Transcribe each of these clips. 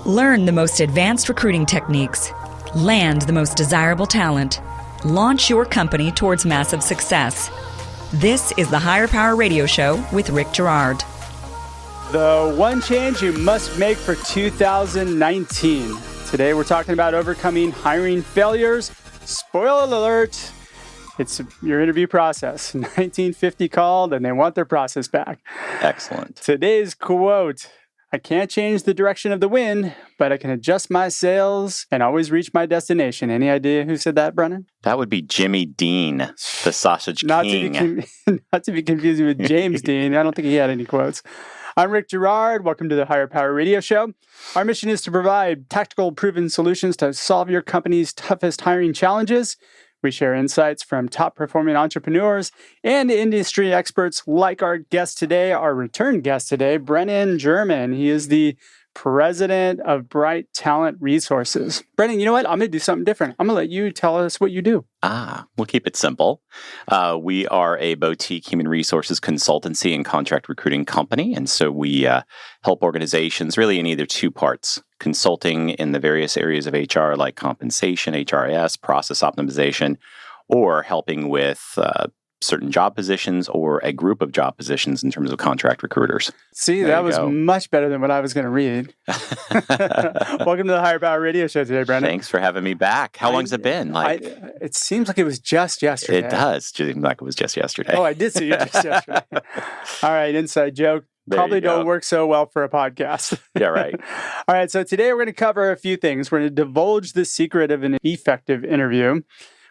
Learn the most advanced recruiting techniques. Land the most desirable talent. Launch your company towards massive success. This is the Higher Power Radio Show with Rick Girard. The one change you must make for 2019. Today we're talking about overcoming hiring failures. Spoiler alert, it's your interview process. 1950 called and they want their process back. Excellent. Today's quote: I can't change the direction of the wind, but I can adjust my sails and always reach my destination. Any idea who said that, Brenan? That would be Jimmy Dean, the Sausage King. Not to be confused with James Dean. I don't think he had any quotes. I'm Rick Girard. Welcome to the Higher Power Radio Show. Our mission is to provide tactical, proven solutions to solve your company's toughest hiring challenges. We share insights from top-performing entrepreneurs and industry experts like our guest today, our return guest today, Brenan German. He is the president of Bright Talent Resources. Brenan, you know what? I'm going to do something different. I'm going to let you tell us what you do. We'll keep it simple. We are a boutique human resources consultancy and contract recruiting company. And so we help organizations really in either two parts: consulting in the various areas of HR like compensation, HRIS, process optimization, or helping with certain job positions or a group of job positions in terms of contract recruiters. See, that was much better than what I was going to read. Welcome to the Higher Power Radio Show today, Brenan. Thanks for having me back. How long's it been? It seems like it was just yesterday. It does seem like it was just yesterday. Oh, I did see you just yesterday. All right, inside joke. Probably don't work so well for a podcast. Yeah, right. All right, so today we're going to cover a few things. We're going to divulge the secret of an effective interview.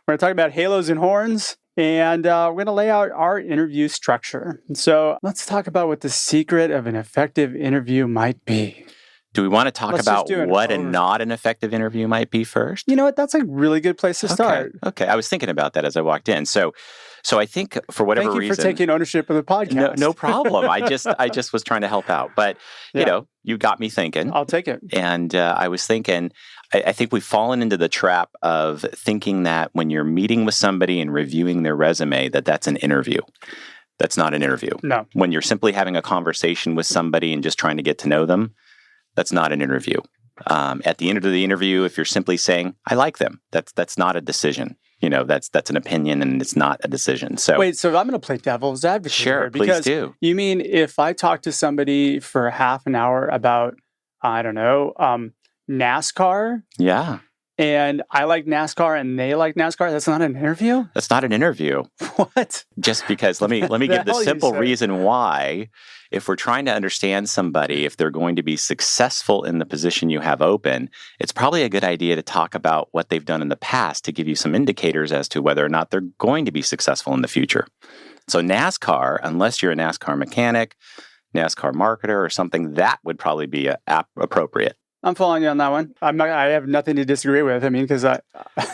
We're going to talk about halos and horns. And we're going to lay out our interview structure. So let's talk about what the secret of an effective interview might be. Do we want to talk about what not an effective interview might be first? You know what? That's a really good place to start. Okay. I was thinking about that as I walked in. So I think for whatever reason... Thank you for taking ownership of the podcast. No problem. I just was trying to help out. But, you know, you got me thinking. I'll take it. And I was thinking, I think we've fallen into the trap of thinking that when you're meeting with somebody and reviewing their resume, that's an interview. That's not an interview. No. When you're simply having a conversation with somebody and just trying to get to know them, that's not an interview. At the end of the interview, if you're simply saying, I like them, that's not a decision. You know, that's an opinion and it's not a decision. So wait, so I'm going to play devil's advocate here, because please do. You mean if I talk to somebody for half an hour about, I don't know, NASCAR? Yeah. And I like NASCAR and they like NASCAR, that's not an interview? That's not an interview. What? Just because, let me give the simple reason why. If we're trying to understand somebody, if they're going to be successful in the position you have open, it's probably a good idea to talk about what they've done in the past to give you some indicators as to whether or not they're going to be successful in the future. So NASCAR, unless you're a NASCAR mechanic, NASCAR marketer or something, that would probably be appropriate. I'm following you on that one. I have nothing to disagree with. I mean, because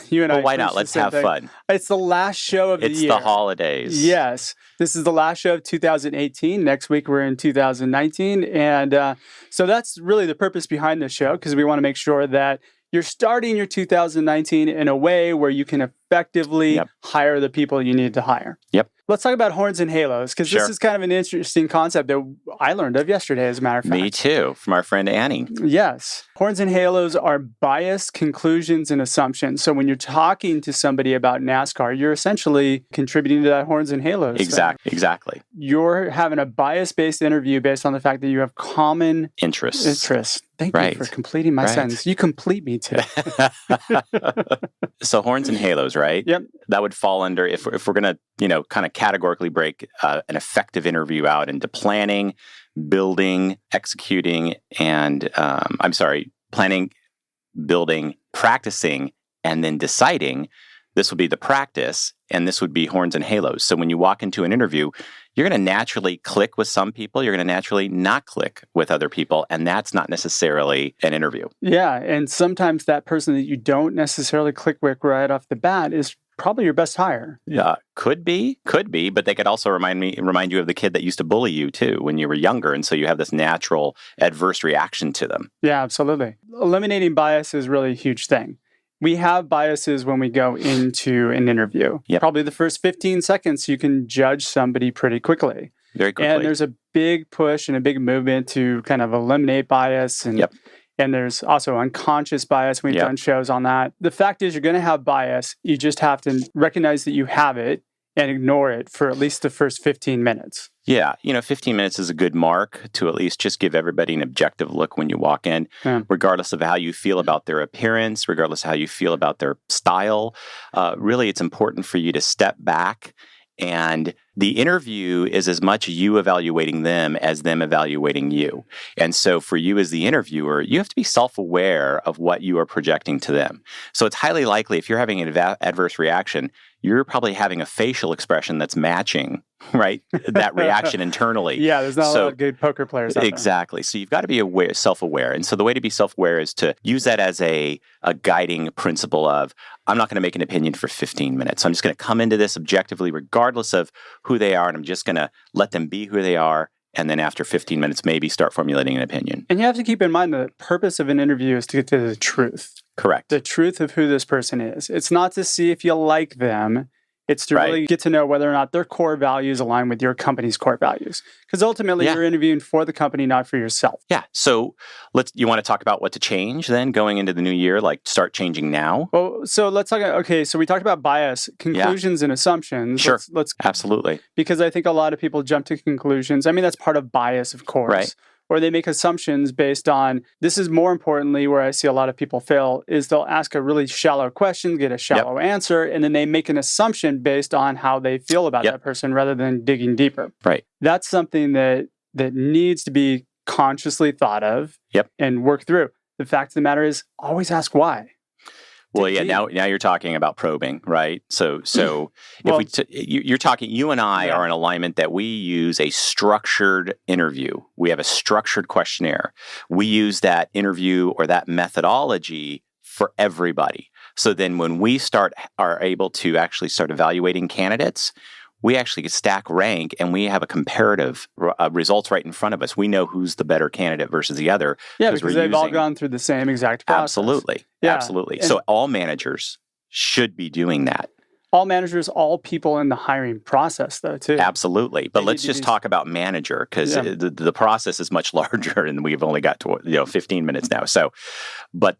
you and I. Well, why not? Let's have fun. It's the last show of the year. It's the holidays. Yes. This is the last show of 2018. Next week, we're in 2019. And so that's really the purpose behind this show, because we want to make sure that you're starting your 2019 in a way where you can effectively hire the people you need to hire. Yep. Let's talk about horns and halos, because this is kind of an interesting concept that I learned of yesterday, as a matter of fact. Me too, from our friend Annie. Yes. Horns and halos are biased conclusions and assumptions. So when you're talking to somebody about NASCAR, you're essentially contributing to that horns and halos. Exactly. You're having a bias-based interview based on the fact that you have common interests. Thank you for completing my sentence. You complete me too. So horns and halos, right? Yep. That would fall under, if we're going to, kind of categorically break an effective interview out into planning, building, executing, and planning, building, practicing, and then deciding. This would be the practice, and this would be horns and halos. So when you walk into an interview, you're going to naturally click with some people. You're going to naturally not click with other people, and that's not necessarily an interview. Yeah, and sometimes that person that you don't necessarily click with right off the bat is probably your best hire. Yeah, could be, but they could also remind you of the kid that used to bully you too when you were younger, and so you have this natural adverse reaction to them. Yeah, absolutely. Eliminating bias is really a huge thing. We have biases when we go into an interview. Yep. Probably the first 15 seconds, you can judge somebody pretty quickly. Very quickly. And there's a big push and a big movement to kind of eliminate bias and And there's also unconscious bias. We've done shows on that. The fact is, you're going to have bias. You just have to recognize that you have it and ignore it for at least the first 15 minutes. Yeah, 15 minutes is a good mark to at least just give everybody an objective look when you walk in, regardless of how you feel about their appearance, regardless of how you feel about their style. Really, it's important for you to step back. And the interview is as much you evaluating them as them evaluating you. And so for you as the interviewer, you have to be self-aware of what you are projecting to them. So it's highly likely if you're having an adverse reaction, you're probably having a facial expression that's matching, right? That reaction internally. Yeah, there's not a lot of good poker players out there. Exactly. So you've got to be self-aware. And so the way to be self-aware is to use that as a guiding principle of, I'm not going to make an opinion for 15 minutes. I'm just going to come into this objectively, regardless of who they are, and I'm just going to let them be who they are. And then after 15 minutes, maybe start formulating an opinion. And you have to keep in mind the purpose of an interview is to get to the truth. Correct. The truth of who this person is. It's not to see if you like them. It's to really get to know whether or not their core values align with your company's core values. Because ultimately, you're interviewing for the company, not for yourself. Yeah. So you want to talk about what to change then going into the new year, like start changing now? Well, so let's talk. Okay, so we talked about bias, conclusions, and assumptions. Sure. Let's absolutely. Because I think a lot of people jump to conclusions. I mean, that's part of bias, of course. Right. Or they make assumptions based on, this is more importantly where I see a lot of people fail, is they'll ask a really shallow question, get a shallow answer, and then they make an assumption based on how they feel about that person rather than digging deeper. Right. That's something that needs to be consciously thought of and work through. The fact of the matter is, always ask why. Well, yeah. Now you're talking about probing, right? So if you're talking. You and I are in alignment that we use a structured interview. We have a structured questionnaire. We use that interview or that methodology for everybody. So then, when we are able to actually start evaluating candidates, we actually get stack rank and we have a comparative results right in front of us. We know who's the better candidate versus the other. Yeah, because they've all gone through the same exact process. Absolutely. Yeah. Absolutely. So all managers should be doing that. All managers, all people in the hiring process, though, too. Absolutely. But let's just talk about manager, because the process is much larger, and we've only got to 15 minutes now. So, but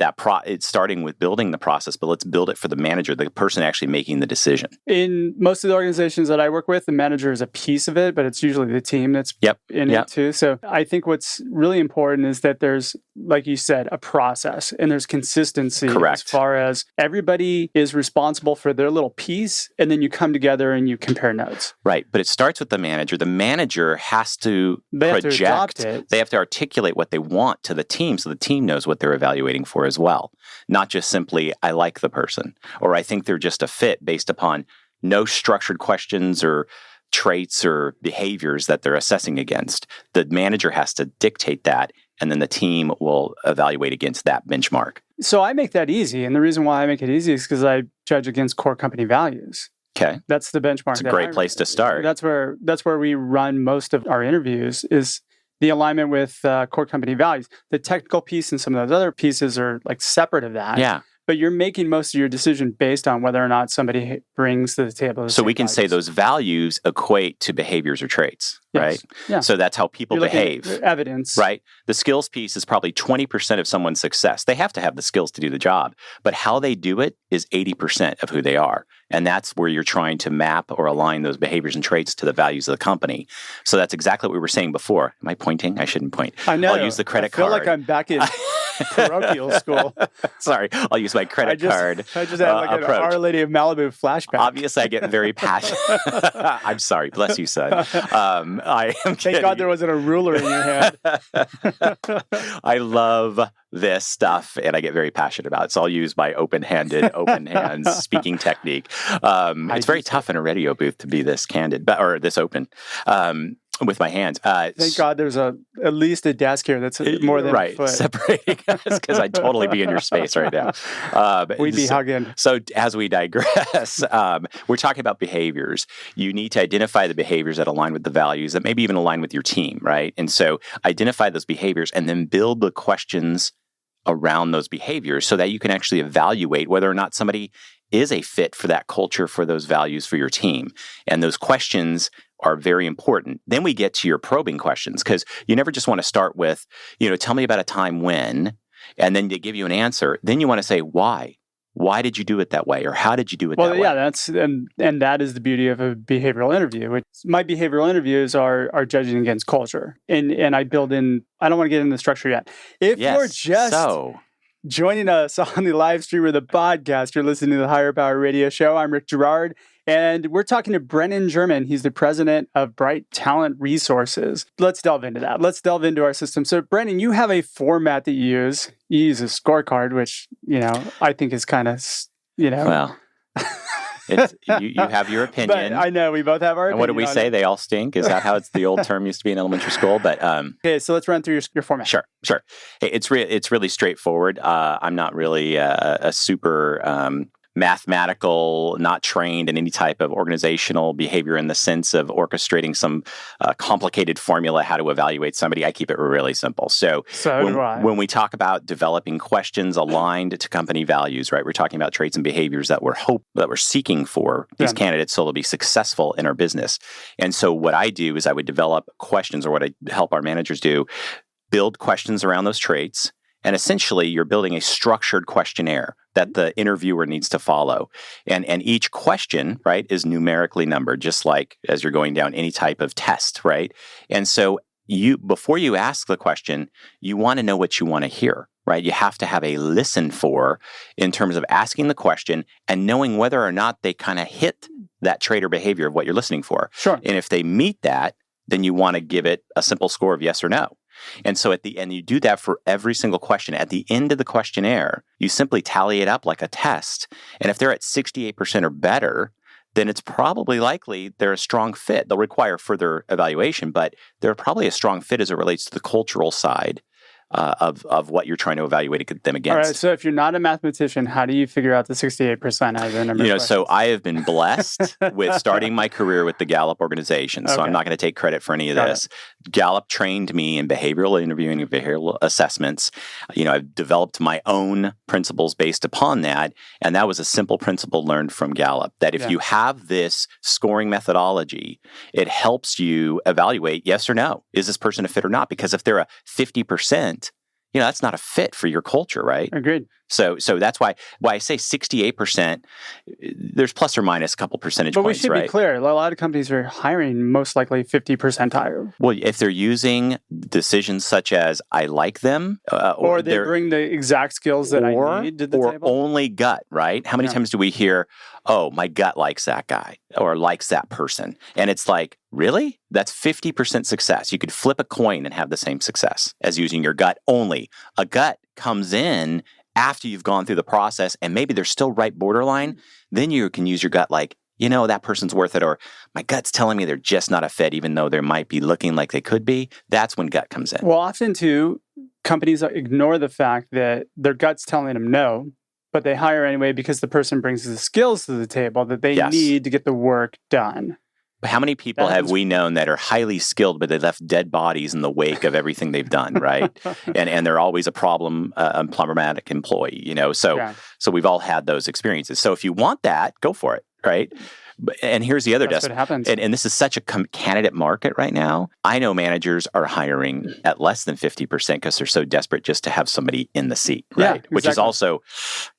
it's starting with building the process, but let's build it for the manager, the person actually making the decision. In most of the organizations that I work with, the manager is a piece of it, but it's usually the team that's in it too. So I think what's really important is that there's, like you said, a process and there's consistency. Correct. As far as everybody is responsible for their little piece. And then you come together and you compare notes. Right. But it starts with the manager. The manager has to project. They have to articulate what they want to the team so the team knows what they're evaluating for as well. Not just simply, I like the person, or I think they're just a fit based upon no structured questions or traits or behaviors that they're assessing against. The manager has to dictate that, and then the team will evaluate against that benchmark. So I make that easy. And the reason why I make it easy is because I judge against core company values. Okay. That's the benchmark. It's a great place to start. That's where we run most of our interviews, is the alignment with core company values. The technical piece and some of those other pieces are like separate of that. Yeah. But you're making most of your decision based on whether or not somebody brings to the table. So we can say those values equate to behaviors or traits, right? Yeah. So that's how people behave. Evidence. Right. The skills piece is probably 20% of someone's success. They have to have the skills to do the job, but how they do it is 80% of who they are. And that's where you're trying to map or align those behaviors and traits to the values of the company. So that's exactly what we were saying before. Am I pointing? I shouldn't point. I know. I'll use the credit card. I feel like I'm back in parochial school. Sorry. I'll use my credit card. I just had like an Our Lady of Malibu flashback. Obviously, I get very passionate. I'm sorry. Bless you, son. I am kidding. Thank God there wasn't a ruler in your hand. I love this stuff, and I get very passionate about it. So I'll use my open-handed, open hands speaking technique. It's very tough in a radio booth to be this candid, or this open. With my hands. Thank God there's at least a desk here that's more than a foot. Separating us, because I'd totally be in your space right now. We'd be hugging. So as we digress, we're talking about behaviors. You need to identify the behaviors that align with the values, that maybe even align with your team, right? And so identify those behaviors and then build the questions around those behaviors so that you can actually evaluate whether or not somebody is a fit for that culture, for those values, for your team. And those questions are very important. Then we get to your probing questions, because you never just want to start with, tell me about a time when, and then they give you an answer, then you want to say, why? Why did you do it that way? Or how did you do it that way? Well, yeah, that's and that is the beauty of a behavioral interview. My behavioral interviews are judging against culture. And I build in, I don't want to get into the structure yet. If you're just joining us on the live stream or the podcast, you're listening to the Higher Power Radio Show. I'm Rick Girard, and we're talking to Brenan German. He's the president of Bright Talent Resources. Let's delve into that. Let's delve into our system. So, Brenan, you have a format that you use. You use a scorecard, which, I think is kind of, Well, you have your opinion. But I know we both have our opinion. And what do we say? They all stink? Is that how it's the old term used to be in elementary school? But okay, so let's run through your format. Sure. Hey, it's really straightforward. I'm not really a super mathematical, not trained in any type of organizational behavior in the sense of orchestrating some complicated formula how to evaluate somebody. I keep it really simple. So when we talk about developing questions aligned to company values, right, we're talking about traits and behaviors that we're seeking for these candidates so they'll be successful in our business. And so what I do is I would develop questions, or what I help our managers do, build questions around those traits. And essentially, you're building a structured questionnaire that the interviewer needs to follow. And each question, right, is numerically numbered, just like as you're going down any type of test, right? And so before you ask the question, you want to know what you want to hear, right? You have to have a listen for in terms of asking the question and knowing whether or not they kind of hit that trait or behavior of what you're listening for. Sure. And if they meet that, then you want to give it a simple score of yes or no. And so at the end, you do that for every single question. At the end of the questionnaire, you simply tally it up like a test. And if they're at 68% or better, then it's probably likely they're a strong fit. They'll require further evaluation, but they're probably a strong fit as it relates to the cultural side of what you're trying to evaluate them against. All right. So if you're not a mathematician, how do you figure out the 68% as a number? So I have been blessed with starting my career with the Gallup organization. So I'm not going to take credit for any of this. Gallup trained me in behavioral interviewing and behavioral assessments. I've developed my own principles based upon that. And that was a simple principle learned from Gallup, that if you have this scoring methodology, it helps you evaluate yes or no. Is this person a fit or not? Because if they're a 50%, that's not a fit for your culture, right? Agreed. So that's why I say 68%, there's plus or minus a couple percentage points, right? But we should be clear. A lot of companies are hiring most likely 50 percentile. Well, if they're using decisions such as I like them. or they bring the exact skills that I need to the table. Or only gut, right? How many times do we hear, oh, my gut likes that guy or likes that person? And it's like, really? That's 50% success. You could flip a coin and have the same success as using your gut only. A gut comes in after you've gone through the process and maybe they're still right borderline. Then you can use your gut like, that person's worth it, or my gut's telling me they're just not a fit, even though they might be looking like they could be. That's when gut comes in. Well, often too, companies ignore the fact that their gut's telling them no, but they hire anyway because the person brings the skills to the table that they need to get the work done. How many people have we known that are highly skilled, but they left dead bodies in the wake of everything they've done, right? and they're always a problematic employee, So we've all had those experiences. So if you want that, go for it, right? And here's the other what happens. And this is such a candidate market right now. I know managers are hiring at less than 50% because they're so desperate just to have somebody in the seat, right? Yeah, exactly. Which is also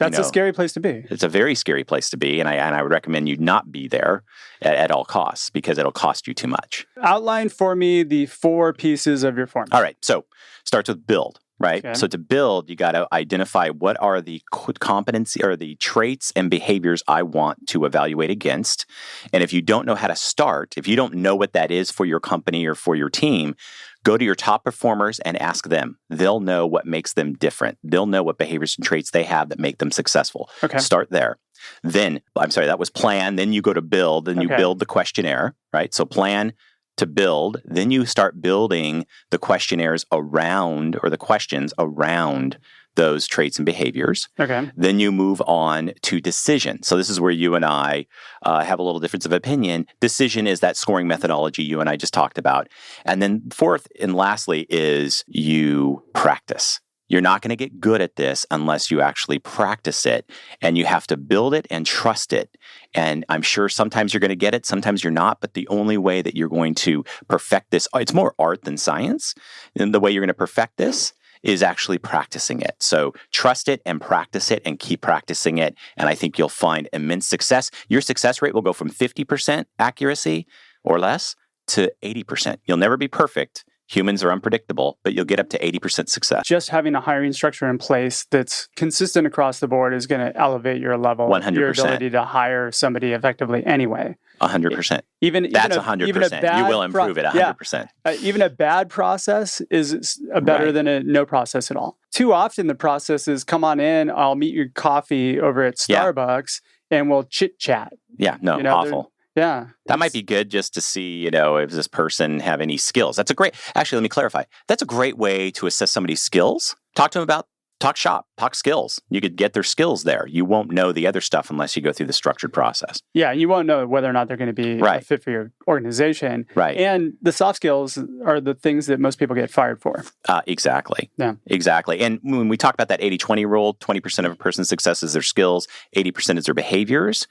that's a scary place to be. It's a very scary place to be, and I would recommend you not be there at all costs because it'll cost you too much. Outline for me the 4 pieces of your formula. All right, so starts with build. Right. Okay. So to build, you got to identify what are the competency or the traits and behaviors I want to evaluate against. And if you don't know how to start, if you don't know what that is for your company or for your team, go to your top performers and ask them. They'll know what makes them different. They'll know what behaviors and traits they have that make them successful. Okay. Start there. Then, that was plan. Then you go to build, then you build the questionnaire, right? So plan to build, then you start building the questionnaires around, or the questions around those traits and behaviors. Okay. Then you move on to decision. So this is where you and I have a little difference of opinion. Decision is that scoring methodology you and I just talked about. And then fourth and lastly is you practice. You're not going to get good at this unless you actually practice it, and you have to build it and trust it. And I'm sure sometimes you're going to get it, sometimes you're not, but the only way that you're going to perfect this, it's more art than science, and the way you're going to perfect this is actually practicing it. So trust it and practice it and keep practicing it. And I think you'll find immense success. Your success rate will go from 50% accuracy or less to 80%. You'll never be perfect. Humans are unpredictable, but you'll get up to 80% success. Just having a hiring structure in place that's consistent across the board is going to elevate your level, 100%. Your ability to hire somebody effectively anyway. 100%. Even That's a 100%. You will improve it 100%. Even a bad process is better than a no process at all. Too often the process is, come on in, I'll meet you coffee over at Starbucks, and we'll chit chat. Yeah, no, awful. Yeah. That might be good just to see, if this person have any skills. That's a great, actually, let me clarify. That's a great way to assess somebody's skills. Talk to them about, talk shop, talk skills. You could get their skills there. You won't know the other stuff unless you go through the structured process. Yeah, you won't know whether or not they're going to be a fit for your organization. Right. And the soft skills are the things that most people get fired for. Exactly. Yeah. Exactly. And when we talk about that 80-20 rule, 20% of a person's success is their skills, 80% is their behaviors.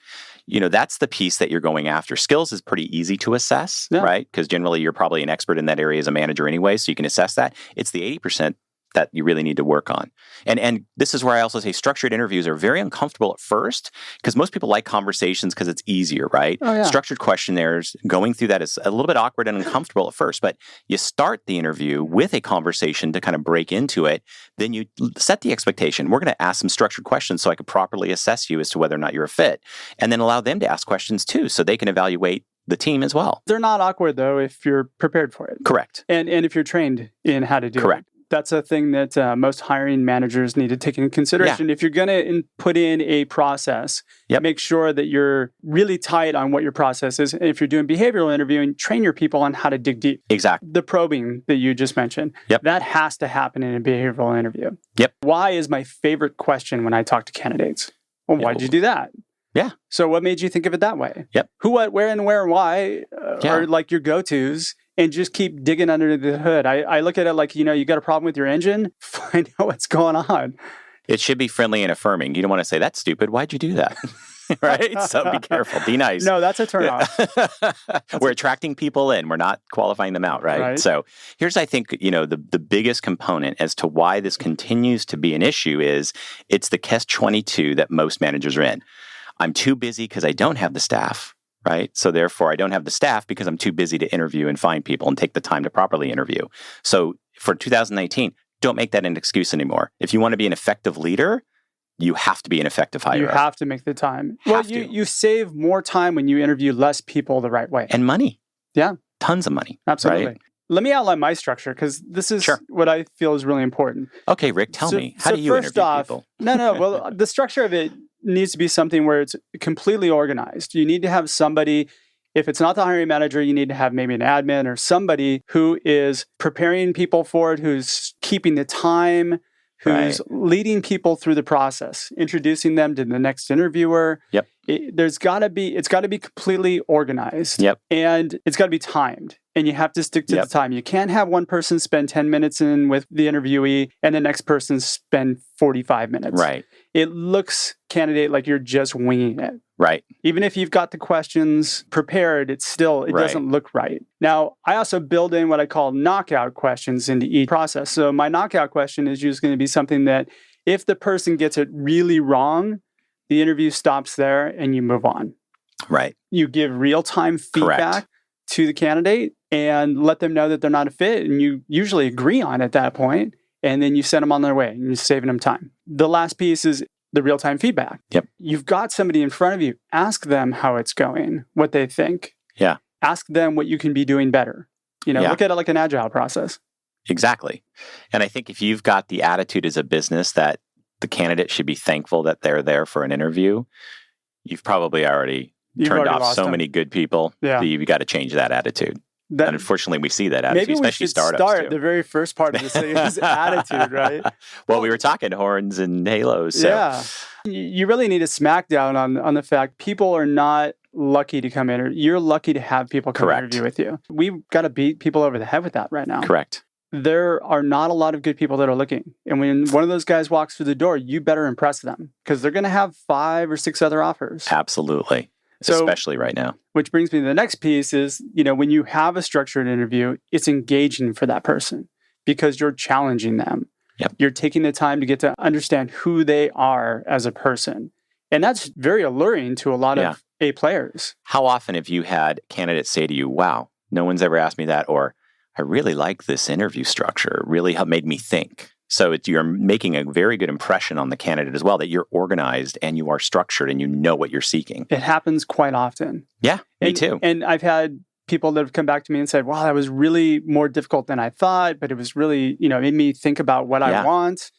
That's the piece that you're going after. Skills is pretty easy to assess, right? Because generally you're probably an expert in that area as a manager anyway, so you can assess that. It's the 80% that you really need to work on. And this is where I also say structured interviews are very uncomfortable at first because most people like conversations because it's easier, right? Oh, yeah. Structured questionnaires, going through that is a little bit awkward and uncomfortable at first, but you start the interview with a conversation to kind of break into it. Then you set the expectation. We're going to ask some structured questions so I can properly assess you as to whether or not you're a fit, and then allow them to ask questions too so they can evaluate the team as well. They're not awkward though if you're prepared for it. Correct. And if you're trained in how to do it. Correct. That's a thing that most hiring managers need to take into consideration. Yeah. If you're going to put in a process, make sure that you're really tight on what your process is. And if you're doing behavioral interviewing, train your people on how to dig deep. Exactly. The probing that you just mentioned, that has to happen in a behavioral interview. Yep. Why is my favorite question when I talk to candidates? Well, why did you do that? Yeah. So what made you think of it that way? Yep. Who, what, where, and why are like your go-tos. And just keep digging under the hood. I look at it like, you got a problem with your engine, find out what's going on. It should be friendly and affirming. You don't want to say, that's stupid. Why'd you do that? Right? So be careful. Be nice. No, that's a turnoff. We're attracting people in. We're not qualifying them out, right? So here's, I think, the biggest component as to why this continues to be an issue is it's the catch-22 that most managers are in. I'm too busy because I don't have the staff. Right. So therefore, I don't have the staff because I'm too busy to interview and find people and take the time to properly interview. So for 2019, don't make that an excuse anymore. If you want to be an effective leader, you have to be an effective hirer. You have to make the time. Well, you save more time when you interview less people the right way. And money. Yeah. Tons of money. Absolutely. Right? Let me outline my structure because this is what I feel is really important. Okay, Rick, tell me. How do you interview people? No. Well, the structure of it needs to be something where it's completely organized. You need to have somebody, if it's not the hiring manager, you need to have maybe an admin or somebody who is preparing people for it, who's keeping the time, who's leading people through the process, introducing them to the next interviewer. Yep. It's got to be completely organized. Yep. And it's got to be timed. And you have to stick to the time. You can't have one person spend 10 minutes in with the interviewee and the next person spend 45 minutes. Right. It looks, candidate, like you're just winging it. Right. Even if you've got the questions prepared, it doesn't look right. Now, I also build in what I call knockout questions into each process. So my knockout question is just going to be something that if the person gets it really wrong, the interview stops there and you move on. Right. You give real-time feedback to the candidate and let them know that they're not a fit. And you usually agree on at that point. And then you send them on their way and you're saving them time. The last piece is the real-time feedback. Yep. You've got somebody in front of you. Ask them how it's going, what they think. Yeah. Ask them what you can be doing better. Look at it like an agile process. Exactly. And I think if you've got the attitude as a business that the candidate should be thankful that they're there for an interview, you've probably already turned off so many good people that you've got to change that attitude. And unfortunately, we see that attitude, especially startups. Maybe we should start the very first part of this thing is attitude, right? Well, we were talking horns and halos. So. Yeah. You really need a smackdown on the fact people are not lucky to come in. You're lucky to have people come interview with you. We've got to beat people over the head with that right now. Correct. There are not a lot of good people that are looking. And when one of those guys walks through the door, you better impress them because they're going to have 5 or 6 other offers. Absolutely. Especially right now. Which brings me to the next piece is, when you have a structured interview, it's engaging for that person because you're challenging them. Yep. You're taking the time to get to understand who they are as a person. And that's very alluring to a lot of A players. How often have you had candidates say to you, wow, no one's ever asked me that, or I really like this interview structure. It really made me think. So you're making a very good impression on the candidate as well, that you're organized and you are structured and you know what you're seeking. It happens quite often. Yeah, me too. And I've had people that have come back to me and said, wow, that was really more difficult than I thought, but it was really, made me think about what I want.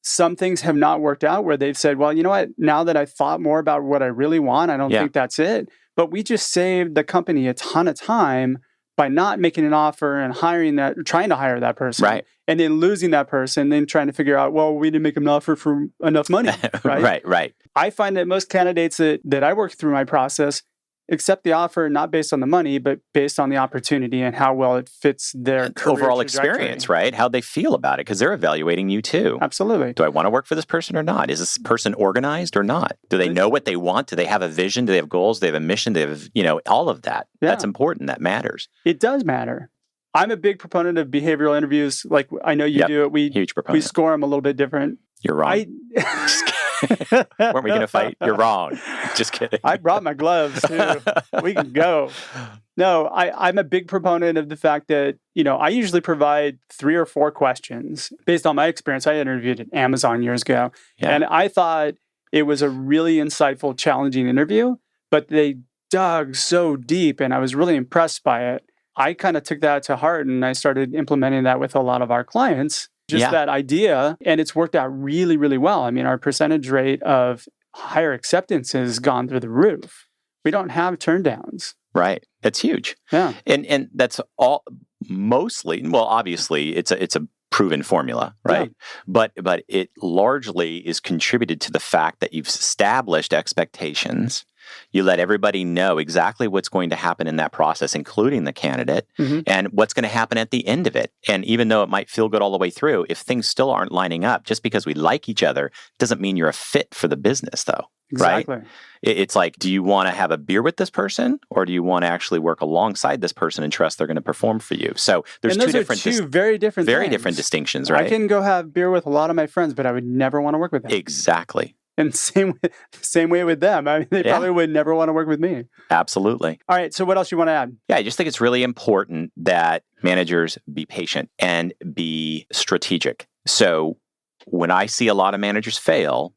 Some things have not worked out where they've said, well, you know what, now that I've thought more about what I really want, I don't think that's it. But we just saved the company a ton of time by not making an offer and trying to hire that person. Right. And then losing that person, then trying to figure out, well, we didn't make them an offer for enough money. Right. Right. I find that most candidates that I work through my process accept the offer not based on the money, but based on the opportunity and how well it fits their overall experience, right? How they feel about it, because they're evaluating you too. Absolutely. Do I want to work for this person or not? Is this person organized or not? Do they know what they want? Do they have a vision? Do they have goals? Do they have a mission? Do they have, all of that? Yeah. That's important. That matters. It does matter. I'm a big proponent of behavioral interviews. Like I know you do it. Huge proponent. We score them a little bit different. You're wrong. Weren't we going to fight? You're wrong. Just kidding. I brought my gloves too. We can go. No, I'm a big proponent of the fact that, I usually provide 3 or 4 questions based on my experience. I interviewed at Amazon years ago, and I thought it was a really insightful, challenging interview, but they dug so deep and I was really impressed by it. I kind of took that to heart and I started implementing that with a lot of our clients. Just that idea. And it's worked out really, really well. I mean, our percentage rate of higher acceptance has gone through the roof. We don't have turndowns. Right. That's huge. Yeah. And that's all mostly, well, obviously it's a proven formula, right? Yeah. But it largely is contributed to the fact that you've established expectations. You let everybody know exactly what's going to happen in that process, including the candidate, and what's going to happen at the end of it. And even though it might feel good all the way through, if things still aren't lining up, just because we like each other doesn't mean you're a fit for the business, though. Exactly. Right? It's like, do you want to have a beer with this person, or do you want to actually work alongside this person and trust they're going to perform for you? So there's two very different distinctions, right? I can go have beer with a lot of my friends, but I would never want to work with them. Exactly. And same way with them. I mean, they probably would never want to work with me. Absolutely. All right. So what else you want to add? Yeah, I just think it's really important that managers be patient and be strategic. So when I see a lot of managers fail,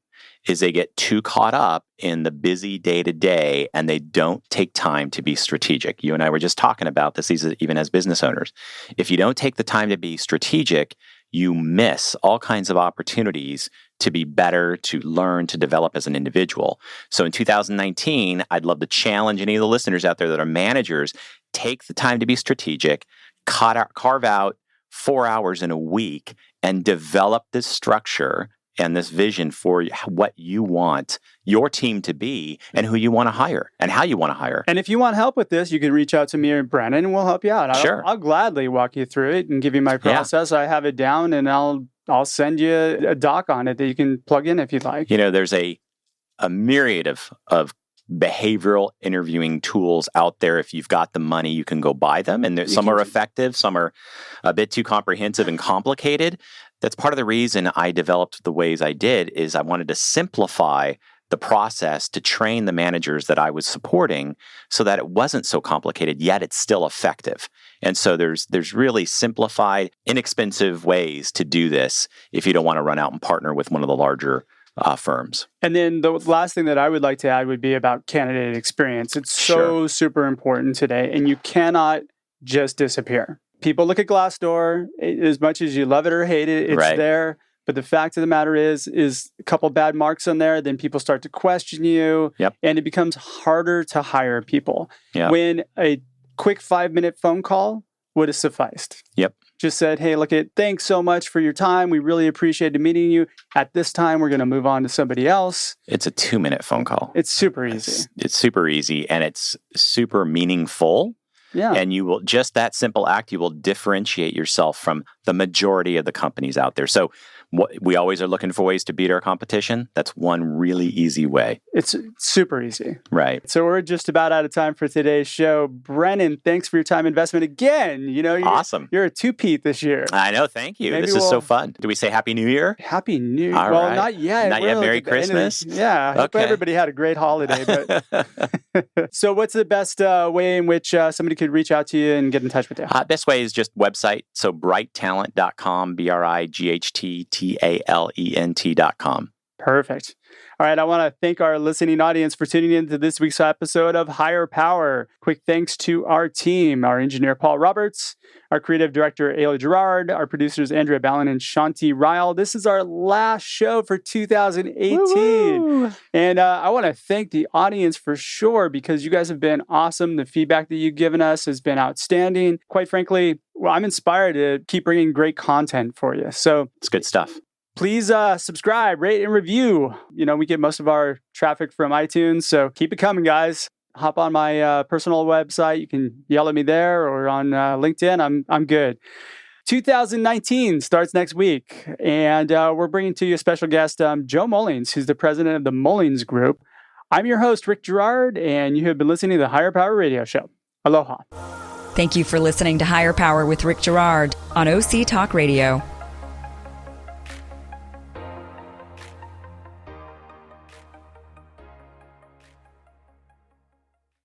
is they get too caught up in the busy day-to-day and they don't take time to be strategic. You and I were just talking about this even as business owners. If you don't take the time to be strategic, you miss all kinds of opportunities to be better, to learn, to develop as an individual. So in 2019, I'd love to challenge any of the listeners out there that are managers, take the time to be strategic, carve out 4 hours in a week and develop this structure and this vision for what you want your team to be and who you want to hire and how you want to hire. And if you want help with this, you can reach out to me or Brenan and we'll help you out. Sure. I'll gladly walk you through it and give you my process. I have it down and I'll send you a doc on it that you can plug in if you'd like. There's a myriad of behavioral interviewing tools out there. If you've got the money, you can go buy them. And some are effective, some are a bit too comprehensive and complicated. That's part of the reason I developed the ways I did is I wanted to simplify the process to train the managers that I was supporting so that it wasn't so complicated, yet it's still effective. And so there's really simplified, inexpensive ways to do this if you don't want to run out and partner with one of the larger firms. And then the last thing that I would like to add would be about candidate experience. It's so super important today, and you cannot just disappear. People look at Glassdoor, as much as you love it or hate it, it's there. But the fact of the matter is a couple bad marks on there, then people start to question you, and it becomes harder to hire people. When a quick 5-minute phone call would have sufficed. Just said, hey, thanks so much for your time. We really appreciated meeting you. At this time, we're going to move on to somebody else. It's a 2-minute phone call. It's super easy. It's super easy, and it's super meaningful. And you will, just that simple act, you will differentiate yourself from the majority of the companies out there. So We always are looking for ways to beat our competition. That's one really easy way. It's super easy. Right. So we're just about out of time for today's show. Brenan, thanks for your time investment again. Awesome. You're a two-peat this year. I know. Thank you. Maybe This is so fun. Do we say Happy New Year? Happy New Year. All Well, right. not yet. Not yet. We're Merry at the end of Christmas. Yeah. I hope Okay. everybody had a great holiday. But so what's the best way in which somebody could reach out to you and get in touch with you? Best way is just website. So brighttalent.com, BRIGHTTALENT.com. Perfect. All right. I want to thank our listening audience for tuning in to this week's episode of Higher Power. Quick thanks to our team, our engineer, Paul Roberts, our creative director, Ayla Gerard, our producers, Andrea Ballin and Shanti Ryle. This is our last show for 2018. Woo-hoo! And I want to thank the audience for sure, because you guys have been awesome. The feedback that you've given us has been outstanding. Quite frankly, I'm inspired to keep bringing great content for you. So It's good stuff. please subscribe, rate, and review. We get most of our traffic from iTunes, so keep it coming, guys. Hop on my personal website. You can yell at me there, or on LinkedIn. I'm good. 2019 starts next week, and we're bringing to you a special guest, Joe Mullings, who's the president of the Mullings Group. I'm your host, Rick Gerard, and you have been listening to the Higher Power Radio Show. Aloha. Thank you for listening to Higher Power with Rick Gerard on OC Talk Radio.